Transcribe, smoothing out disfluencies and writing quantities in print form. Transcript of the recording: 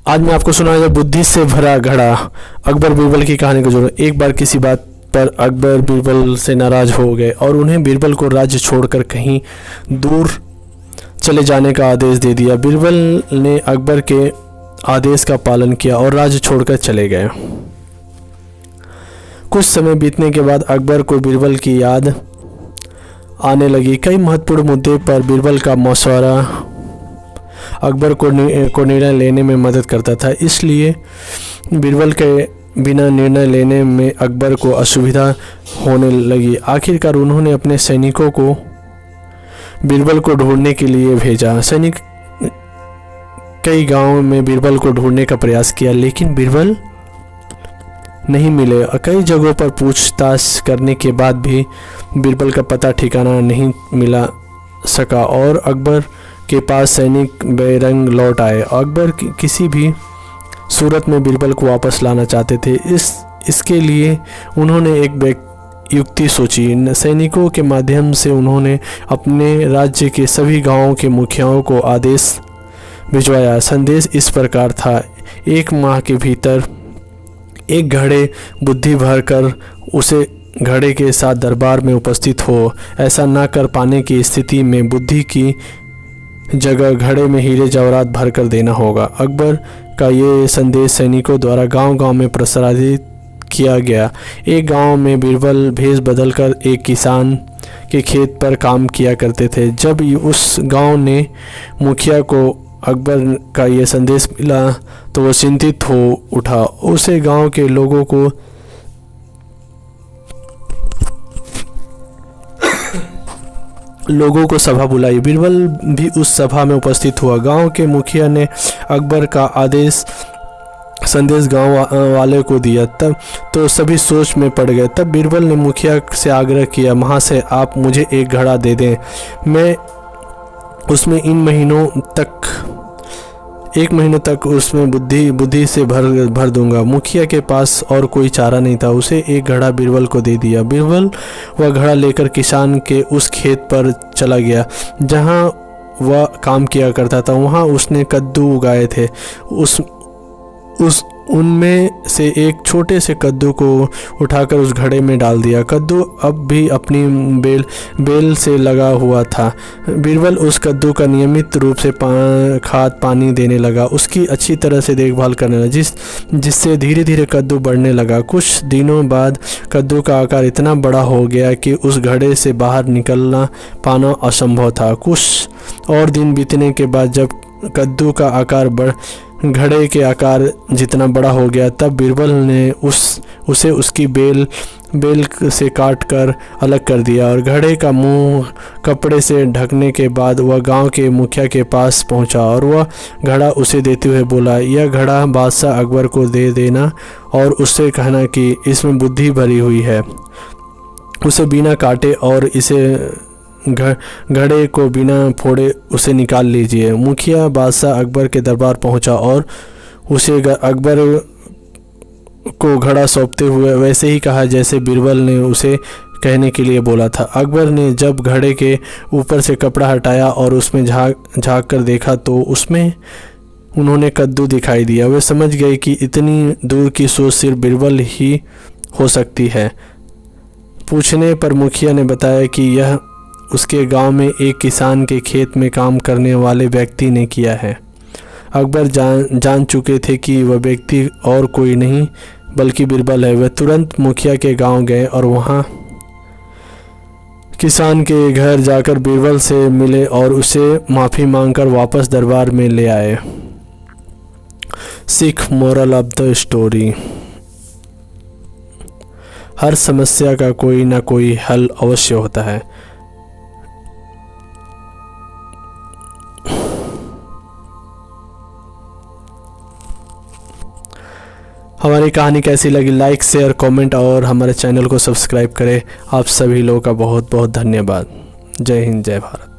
आज मैं आपको सुनाऊंगा बुद्धि से भरा घड़ा। अकबर बीरबल की कहानी को जोड़ो। एक बार किसी बात पर अकबर बीरबल से नाराज हो गए और उन्हें बीरबल को राज्य छोड़कर कहीं दूर चले जाने का आदेश दे दिया। बीरबल ने अकबर के आदेश का पालन किया और राज्य छोड़कर चले गए। कुछ समय बीतने के बाद अकबर को बीरबल की याद आने लगी। कई महत्वपूर्ण मुद्दे पर बीरबल का मशवरा अकबर को निर्णय लेने में मदद करता था, इसलिए बीरबल के बिना निर्णय लेने में अकबर को असुविधा होने लगी। आखिरकार उन्होंने अपने सैनिकों को बीरबल को ढूंढने के लिए भेजा। सैनिक कई गांवों में बीरबल को ढूंढने का प्रयास किया, लेकिन बीरबल नहीं मिले। कई जगहों पर पूछताछ करने के बाद भी बीरबल का पता ठिकाना नहीं मिला सका और अकबर के पास सैनिक बेरंग लौट आए। अकबर किसी भी सूरत में बीरबल को वापस लाना चाहते थे। इसके लिए उन्होंने एक युक्ति सोची। सैनिकों के माध्यम से उन्होंने अपने राज्य के सभी गांवों के मुखियाओं को आदेश भिजवाया। संदेश इस प्रकार था: 1 माह के भीतर एक घड़े बुद्धि भरकर उसे घड़े के साथ दरबार में उपस्थित हो। ऐसा न कर पाने की स्थिति में बुद्धि की जगह घड़े में हीरे जवाहरात भरकर देना होगा। अकबर का ये संदेश सैनिकों द्वारा गांव-गांव में प्रसारित किया गया। एक गांव में बीरबल भेष बदलकर एक किसान के खेत पर काम किया करते थे। जब उस गांव ने मुखिया को अकबर का ये संदेश मिला तो वो चिंतित हो उठा। उसे गांव के लोगों को सभा बुलाई। बीरबल भी उस सभा में उपस्थित हुआ। गांव के मुखिया ने अकबर का संदेश गांव वाले को दिया। तब तो सभी सोच में पड़ गए। तब बीरबल ने मुखिया से आग्रह किया, महाशय आप मुझे एक घड़ा दे दें, मैं उसमें 1 महीनों तक उसमें बुद्धि से भर दूंगा। मुखिया के पास और कोई चारा नहीं था। उसे एक घड़ा बीरबल को दे दिया। बीरबल वह घड़ा लेकर किसान के उस खेत पर चला गया जहां वह काम किया करता था। वहां उसने कद्दू उगाए थे। उनमें से एक छोटे से कद्दू को उठाकर उस घड़े में डाल दिया। कद्दू अब भी अपनी बेल से लगा हुआ था। बीरबल उस कद्दू का नियमित रूप से खाद पानी देने लगा, उसकी अच्छी तरह से देखभाल करने लगा, जिससे धीरे धीरे कद्दू बढ़ने लगा। कुछ दिनों बाद कद्दू का आकार इतना बड़ा हो गया कि उस घड़े से बाहर निकलना पाना असंभव था। कुछ और दिन बीतने के बाद जब कद्दू का आकार घड़े के आकार जितना बड़ा हो गया, तब बीरबल ने उसे उसकी बेल से काट कर अलग कर दिया और घड़े का मुंह कपड़े से ढकने के बाद वह गांव के मुखिया के पास पहुंचा और वह घड़ा उसे देते हुए बोला, यह घड़ा बादशाह अकबर को दे देना और उससे कहना कि इसमें बुद्धि भरी हुई है। उसे बिना काटे और इसे घड़े को बिना फोड़े उसे निकाल लीजिए। मुखिया बादशाह अकबर के दरबार पहुंचा और उसे अकबर को घड़ा सौंपते हुए वैसे ही कहा जैसे बीरबल ने उसे कहने के लिए बोला था। अकबर ने जब घड़े के ऊपर से कपड़ा हटाया और उसमें झांक कर देखा तो उसमें उन्होंने कद्दू दिखाई दिया। वे समझ गए कि इतनी दूर की सोच सिर्फ बीरबल ही हो सकती है। पूछने पर मुखिया ने बताया कि यह उसके गांव में एक किसान के खेत में काम करने वाले व्यक्ति ने किया है। अकबर जान चुके थे कि वह व्यक्ति और कोई नहीं बल्कि बीरबल है। वह तुरंत मुखिया के गांव गए और वहां किसान के घर जाकर बीरबल से मिले और उसे माफ़ी मांगकर वापस दरबार में ले आए। सिख मोरल ऑफ द स्टोरी: हर समस्या का कोई ना कोई हल अवश्य होता है। हमारी कहानी कैसी लगी? लाइक शेयर कमेंट और हमारे चैनल को सब्सक्राइब करें। आप सभी लोगों का बहुत बहुत धन्यवाद। जय हिंद, जय भारत।